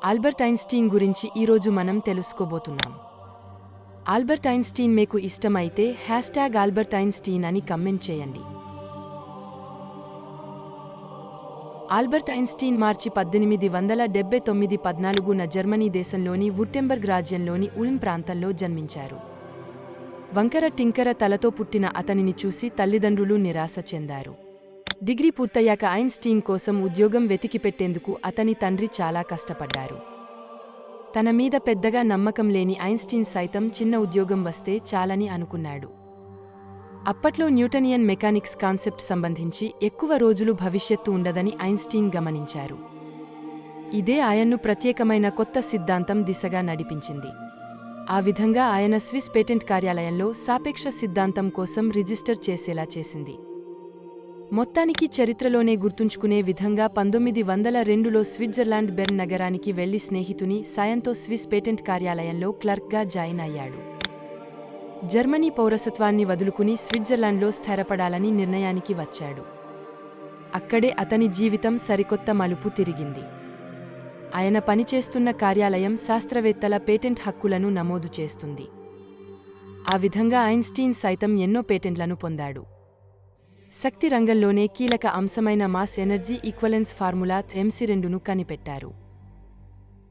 Albert Einstein గురించి ఈరోజు మనం తెలుసుకోబోతున్నాం. ఆల్బర్ట్ ఐన్స్టీన్ మీకు ఇష్టమైతే #ఆల్బర్ట్ ఐన్స్టీన్ అని కమెంట్ చేయండి. ఆల్బర్ట్ ఐన్స్టీన్ మార్చి 1879 14న జర్మనీ దేశంలోని వుర్టెంబర్గ్ రాజ్యంలోని ఉల్మ్ ప్రాంతంలో జన్మించారు. వంకర టింకర తలతో పుట్టిన అతనిని చూసి తల్లిదండ్రులు నిరాశ చెందారు. డిగ్రీ పూర్తయ్యాక ఐన్స్టీన్ కోసం ఉద్యోగం వెతికిపెట్టేందుకు అతని తండ్రి చాలా కష్టపడ్డారు. తన మీద పెద్దగా నమ్మకం లేని ఐన్స్టీన్ సైతం చిన్న ఉద్యోగం వస్తే చాలని అనుకున్నాడు. అప్పట్లో న్యూటనియన్ మెకానిక్స్ కాన్సెప్ట్ సంబంధించి ఎక్కువ రోజులు భవిష్యత్తు ఉండదని ఐన్స్టీన్ గమనించారు. ఇదే ఆయన్ను ప్రత్యేకమైన కొత్త సిద్ధాంతం దిశగా నడిపించింది. ఆ విధంగా ఆయన స్విస్ పేటెంట్ కార్యాలయంలో సాపేక్ష సిద్ధాంతం కోసం రిజిస్టర్ చేసేలా చేసింది. మొత్తానికి చరిత్రలోనే గుర్తుంచుకునే విధంగా 1902లో స్విట్జర్లాండ్ బెర్న్ నగరానికి వెళ్లి స్నేహితుని సాయంతో స్విస్ పేటెంట్ కార్యాలయంలో క్లర్క్గా జాయిన్ అయ్యాడు. జర్మనీ పౌరసత్వాన్ని వదులుకుని స్విట్జర్లాండ్లో స్థిరపడాలని నిర్ణయానికి వచ్చాడు. అక్కడే అతని జీవితం సరికొత్త మలుపు తిరిగింది. ఆయన పనిచేస్తున్న కార్యాలయం శాస్త్రవేత్తల పేటెంట్ హక్కులను నమోదు చేస్తుంది. ఆ విధంగా ఐన్స్టీన్ సైతం ఎన్నో పేటెంట్లను పొందాడు. శక్తి రంగంలోనే కీలక అంశమైన మాస్ ఎనర్జీ ఈక్వలెన్స్ ఫార్ములా MC2ను కనిపెట్టారు.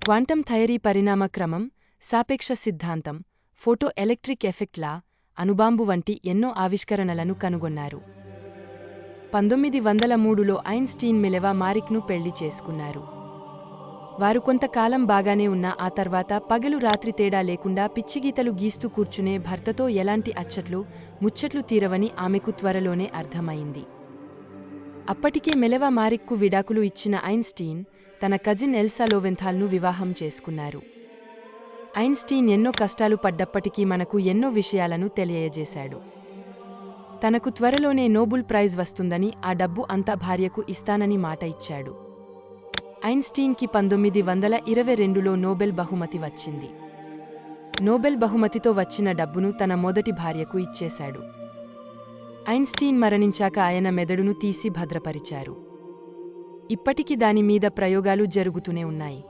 క్వాంటం థయరీ పరిణామ క్రమం, సాపేక్ష సిద్ధాంతం, ఫోటో ఎలక్ట్రిక్ ఎఫెక్ట్ లా, అణుబాంబు వంటి ఎన్నో ఆవిష్కరణలను కనుగొన్నారు. 1903లో ఐన్స్టీన్ మిలెవా మారిక్ను పెళ్లి చేసుకున్నారు. వారు కొంతకాలం బాగానే ఉన్నా ఆ తర్వాత పగలు రాత్రి తేడా లేకుండా పిచ్చిగీతలు గీస్తూ కూర్చునే భర్తతో ఎలాంటి అచ్చట్లు, ముచ్చట్లు తీరవని ఆమెకు త్వరలోనే అర్థమైంది. అప్పటికే మిలెవా మారిక్కు విడాకులు ఇచ్చిన ఐన్స్టీన్ తన కజిన్ ఎల్సా లోవెంథాల్ను వివాహం చేసుకున్నారు. ఐన్స్టీన్ ఎన్నో కష్టాలు పడ్డప్పటికీ మనకు ఎన్నో విషయాలను తెలియజేశాడు. తనకు త్వరలోనే నోబెల్ ప్రైజ్ వస్తుందని, ఆ డబ్బు అంతా భార్యకు ఇస్తానని మాట ఇచ్చాడు. ఐన్స్టీన్కి 1922లో నోబెల్ బహుమతి వచ్చింది. నోబెల్ బహుమతితో వచ్చిన డబ్బును తన మొదటి భార్యకు ఇచ్చేశాడు. ఐన్స్టీన్ మరణించాక ఆయన మెదడును తీసి భద్రపరిచారు. ఇప్పటికీ దాని మీద ప్రయోగాలు జరుగుతూనే ఉన్నాయి.